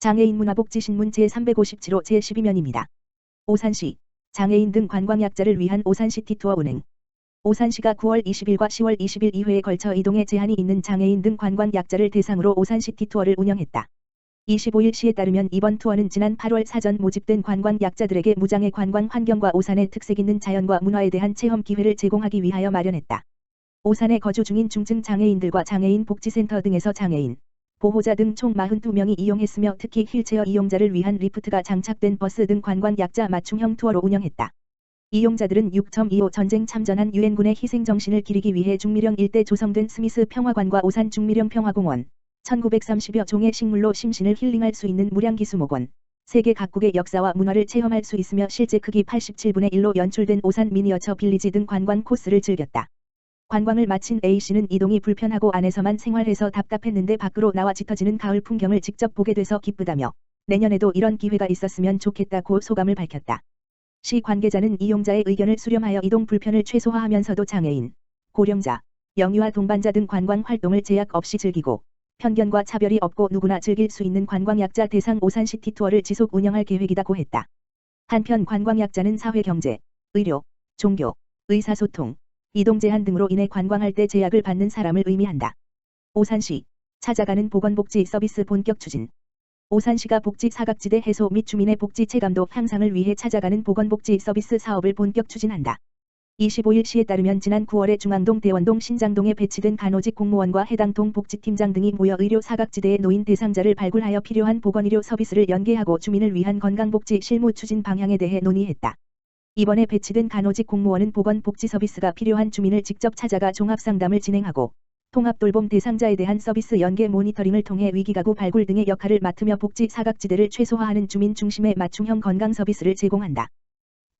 장애인 문화복지신문 제357호 제12면입니다. 오산시, 장애인 등 관광약자를 위한 오산시티 투어 운행. 오산시가 9월 20일과 10월 20일 2회에 걸쳐 이동에 제한이 있는 장애인 등 관광약자를 대상으로 오산시티 투어를 운영했다. 25일 시에 따르면 이번 투어는 지난 8월 사전 모집된 관광약자들에게 무장애 관광 환경과 오산의 특색 있는 자연과 문화에 대한 체험 기회를 제공하기 위하여 마련했다. 오산에 거주 중인 중증 장애인들과 장애인 복지센터 등에서 장애인, 보호자 등 총 42명이 이용했으며 특히 휠체어 이용자를 위한 리프트가 장착된 버스 등 관광약자 맞춤형 투어로 운영했다. 이용자들은 6.25 전쟁 참전한 유엔군의 희생정신을 기리기 위해 중미령 일대 조성된 스미스 평화관과 오산 중미령 평화공원, 1930여 종의 식물로 심신을 힐링할 수 있는 무량기수목원, 세계 각국의 역사와 문화를 체험할 수 있으며 실제 크기 87분의 1로 연출된 오산 미니어처 빌리지 등 관광 코스를 즐겼다. 관광을 마친 A씨는 이동이 불편하고 안에서만 생활해서 답답했는데 밖으로 나와 짙어지는 가을 풍경을 직접 보게 돼서 기쁘다며 내년에도 이런 기회가 있었으면 좋겠다고 소감을 밝혔다. 시 관계자는 이용자의 의견을 수렴하여 이동 불편을 최소화하면서도 장애인, 고령자, 영유아 동반자 등 관광 활동을 제약 없이 즐기고 편견과 차별이 없고 누구나 즐길 수 있는 관광약자 대상 오산시티 투어를 지속 운영할 계획이라고 했다. 한편 관광약자는 사회경제, 의료, 종교, 의사소통, 이동 제한 등으로 인해 관광할 때 제약을 받는 사람을 의미한다. 오산시, 찾아가는 보건복지 서비스 본격 추진. 오산시가 복지 사각지대 해소 및 주민의 복지 체감도 향상을 위해 찾아가는 보건복지 서비스 사업을 본격 추진한다. 25일 시에 따르면 지난 9월에 중앙동, 대원동, 신장동에 배치된 간호직 공무원과 해당 동 복지팀장 등이 모여 의료 사각지대에 놓인 대상자를 발굴하여 필요한 보건의료 서비스를 연계하고 주민을 위한 건강복지 실무 추진 방향에 대해 논의했다. 이번에 배치된 간호직 공무원은 보건복지 서비스가 필요한 주민을 직접 찾아가 종합상담을 진행하고 통합돌봄 대상자에 대한 서비스 연계 모니터링을 통해 위기가구 발굴 등의 역할을 맡으며 복지 사각지대를 최소화하는 주민 중심의 맞춤형 건강 서비스를 제공한다.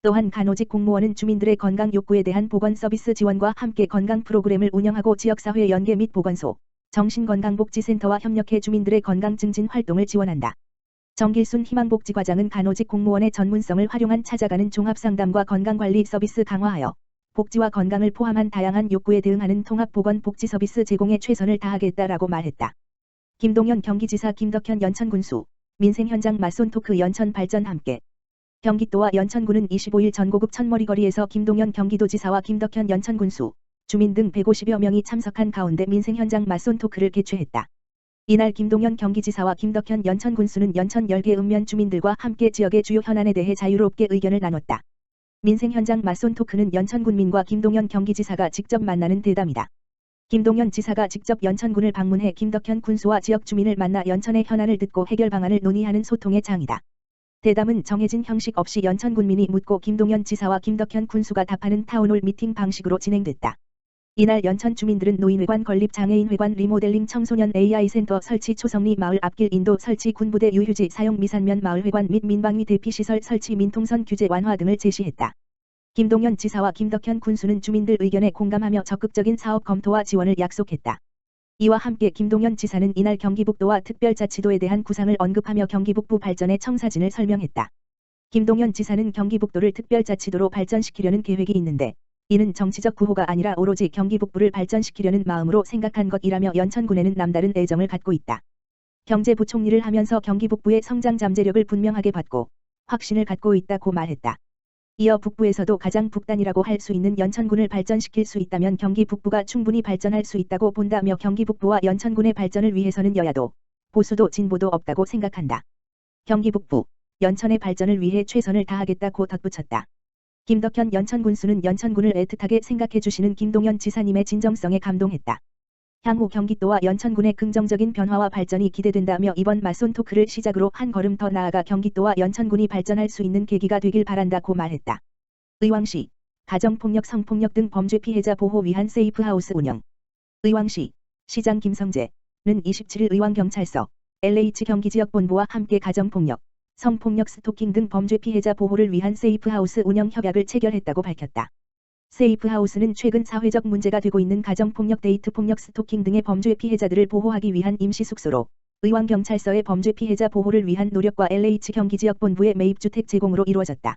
또한 간호직 공무원은 주민들의 건강 욕구에 대한 보건 서비스 지원과 함께 건강 프로그램을 운영하고 지역사회 연계 및 보건소, 정신건강복지센터와 협력해 주민들의 건강 증진 활동을 지원한다. 정길순 희망복지과장은 간호직 공무원의 전문성을 활용한 찾아가는 종합상담과 건강관리 서비스 강화하여 복지와 건강을 포함한 다양한 욕구에 대응하는 통합보건복지 서비스 제공에 최선을 다하겠다라고 말했다. 김동연 경기지사, 김덕현 연천군수, 민생현장 맞손 토크 연천 발전 함께. 경기도와 연천군은 25일 전고급 천머리거리에서 김동연 경기도지사와 김덕현 연천군수, 주민 등 150여 명이 참석한 가운데 민생현장 맞손 토크를 개최했다. 이날 김동연 경기지사와 김덕현 연천군수는 연천 10개 읍면 주민들과 함께 지역의 주요 현안에 대해 자유롭게 의견을 나눴다. 민생현장 맞손 토크는 연천군민과 김동연 경기지사가 직접 만나는 대담이다. 김동연 지사가 직접 연천군을 방문해 김덕현 군수와 지역 주민을 만나 연천의 현안을 듣고 해결 방안을 논의하는 소통의 장이다. 대담은 정해진 형식 없이 연천군민이 묻고 김동연 지사와 김덕현 군수가 답하는 타운홀 미팅 방식으로 진행됐다. 이날 연천 주민들은 노인회관 건립, 장애인회관 리모델링, 청소년 AI센터 설치, 초성리 마을 앞길 인도 설치, 군부대 유휴지 사용, 미산면 마을회관 및 민방위 대피시설 설치, 민통선 규제 완화 등을 제시했다. 김동연 지사와 김덕현 군수는 주민들 의견에 공감하며 적극적인 사업 검토와 지원을 약속했다. 이와 함께 김동연 지사는 이날 경기북도와 특별자치도에 대한 구상을 언급하며 경기북부 발전의 청사진을 설명했다. 김동연 지사는 경기북도를 특별자치도로 발전시키려는 계획이 있는데 이는 정치적 구호가 아니라 오로지 경기북부를 발전시키려는 마음으로 생각한 것이라며 연천군에는 남다른 애정을 갖고 있다. 경제부총리를 하면서 경기북부의 성장 잠재력을 분명하게 봤고 확신을 갖고 있다고 말했다. 이어 북부에서도 가장 북단이라고 할 수 있는 연천군을 발전시킬 수 있다면 경기 북부가 충분히 발전할 수 있다고 본다며 경기 북부와 연천군의 발전을 위해서는 여야도, 보수도, 진보도 없다고 생각한다. 경기 북부, 연천의 발전을 위해 최선을 다하겠다고 덧붙였다. 김덕현 연천군수는 연천군을 애틋하게 생각해 주시는 김동연 지사님의 진정성에 감동했다. 향후 경기도와 연천군의 긍정적인 변화와 발전이 기대된다며 이번 맞손 토크를 시작으로 한 걸음 더 나아가 경기도와 연천군이 발전할 수 있는 계기가 되길 바란다고 말했다. 의왕시, 가정폭력, 성폭력 등 범죄 피해자 보호 위한 세이프하우스 운영. 의왕시, 시장 김성재는 27일 의왕경찰서, LH 경기지역본부와 함께 가정폭력, 성폭력, 스토킹 등 범죄 피해자 보호를 위한 세이프하우스 운영 협약을 체결했다고 밝혔다. 세이프하우스는 최근 사회적 문제가 되고 있는 가정폭력, 데이트폭력, 스토킹 등의 범죄 피해자들을 보호하기 위한 임시숙소로 의왕경찰서의 범죄 피해자 보호를 위한 노력과 LH 경기지역본부의 매입주택 제공으로 이루어졌다.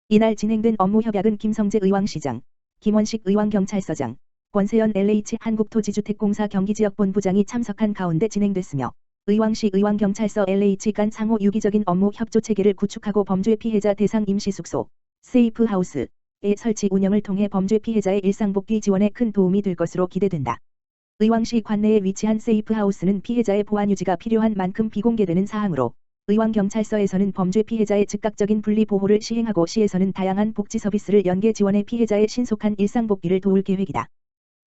이날 진행된 업무 협약은 김성재 의왕시장, 김원식 의왕경찰서장, 권세연 LH 한국토지주택공사 경기지역본부장이 참석한 가운데 진행됐으며 의왕시 의왕경찰서 LH 간 상호 유기적인 업무 협조 체계를 구축하고 범죄 피해자 대상 임시숙소 세이프하우스의 설치 운영을 통해 범죄 피해자의 일상복귀 지원에 큰 도움이 될 것으로 기대된다. 의왕시 관내에 위치한 세이프하우스는 피해자의 보안 유지가 필요한 만큼 비공개되는 사항으로 의왕경찰서에서는 범죄 피해자의 즉각적인 분리 보호를 시행하고 시에서는 다양한 복지 서비스를 연계 지원해 피해자의 신속한 일상복귀를 도울 계획이다.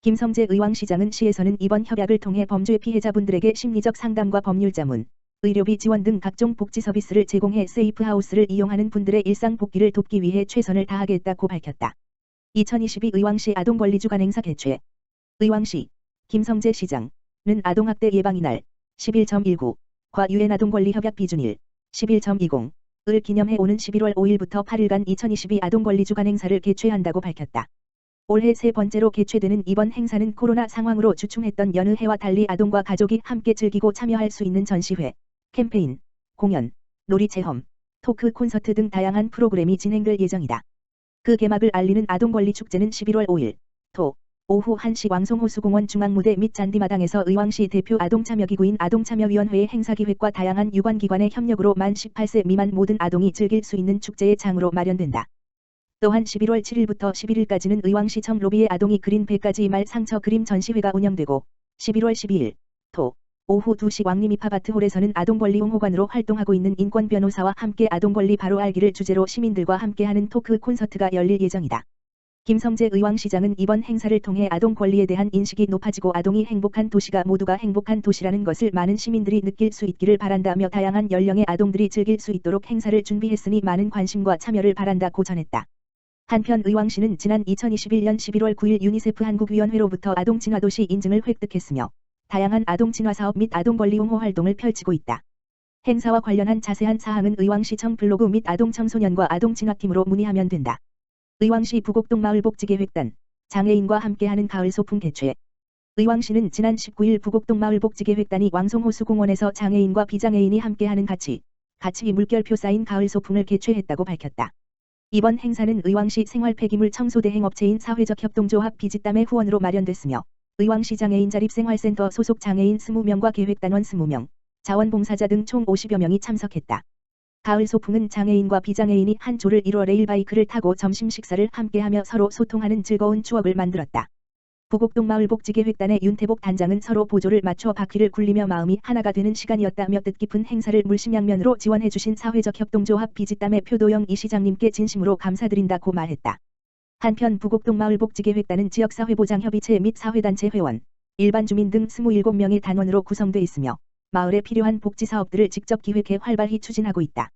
김성재 의왕시장은 시에서는 이번 협약을 통해 범죄 피해자분들에게 심리적 상담과 법률 자문, 의료비 지원 등 각종 복지 서비스를 제공해 세이프하우스를 이용하는 분들의 일상 복귀를 돕기 위해 최선을 다하겠다고 밝혔다. 2022 의왕시 아동권리주 간행사 개최. 의왕시 김성재 시장은 아동학대 예방의 날 11.19과 유엔 아동권리협약 비준일 11.20을 기념해 오는 11월 5일부터 8일간 2022 아동권리주 간행사를 개최한다고 밝혔다. 올해 세 번째로 개최되는 이번 행사는 코로나 상황으로 주춤했던 여느 해와 달리 아동과 가족이 함께 즐기고 참여할 수 있는 전시회, 캠페인, 공연, 놀이 체험, 토크 콘서트 등 다양한 프로그램이 진행될 예정이다. 그 개막을 알리는 아동권리축제는 11월 5일 토 오후 1시 왕송호수공원 중앙무대 및 잔디마당에서 의왕시 대표 아동참여기구인 아동참여위원회의 행사기획과 다양한 유관기관의 협력으로 만 18세 미만 모든 아동이 즐길 수 있는 축제의 장으로 마련된다. 또한 11월 7일부터 11일까지는 의왕시청 로비에 아동이 그린 100가지 말 상처 그림 전시회가 운영되고 11월 12일 토 오후 2시 왕림입하바트홀에서는 아동권리 옹호관으로 활동하고 있는 인권 변호사와 함께 아동권리 바로 알기를 주제로 시민들과 함께하는 토크 콘서트가 열릴 예정이다. 김성재 의왕시장은 이번 행사를 통해 아동 권리에 대한 인식이 높아지고 아동이 행복한 도시가 모두가 행복한 도시라는 것을 많은 시민들이 느낄 수 있기를 바란다며 다양한 연령의 아동들이 즐길 수 있도록 행사를 준비했으니 많은 관심과 참여를 바란다고 전했다. 한편 의왕시는 지난 2021년 11월 9일 유니세프 한국위원회로부터 아동친화도시 인증을 획득했으며 다양한 아동친화 사업 및 아동권리 옹호 활동을 펼치고 있다. 행사와 관련한 자세한 사항은 의왕시청 블로그 및 아동청소년과 아동친화팀으로 문의하면 된다. 의왕시 부곡동 마을복지계획단, 장애인과 함께하는 가을 소풍 개최. 의왕시는 지난 19일 부곡동 마을복지계획단이 왕송호수공원에서 장애인과 비장애인이 함께하는 같이 물결표 쌓인 가을 소풍을 개최했다고 밝혔다. 이번 행사는 의왕시 생활폐기물 청소 대행 업체인 사회적 협동조합 비지땀의 후원으로 마련됐으며 의왕시 장애인 자립생활센터 소속 장애인 20명과 계획단원 20명, 자원봉사자 등 총 50여 명이 참석했다. 가을 소풍은 장애인과 비장애인이 한 조를 이뤄 레일바이크를 타고 점심 식사를 함께하며 서로 소통하는 즐거운 추억을 만들었다. 부곡동 마을복지계획단의 윤태복 단장은 서로 보조를 맞춰 바퀴를 굴리며 마음이 하나가 되는 시간이었다며 뜻깊은 행사를 물심양면으로 지원해주신 사회적 협동조합 비지땀의 표도영 이 시장님께 진심으로 감사드린다고 말했다. 한편 부곡동 마을복지계획단은 지역사회보장협의체 및 사회단체 회원, 일반 주민 등 27명의 단원으로 구성돼 있으며 마을에 필요한 복지사업들을 직접 기획해 활발히 추진하고 있다.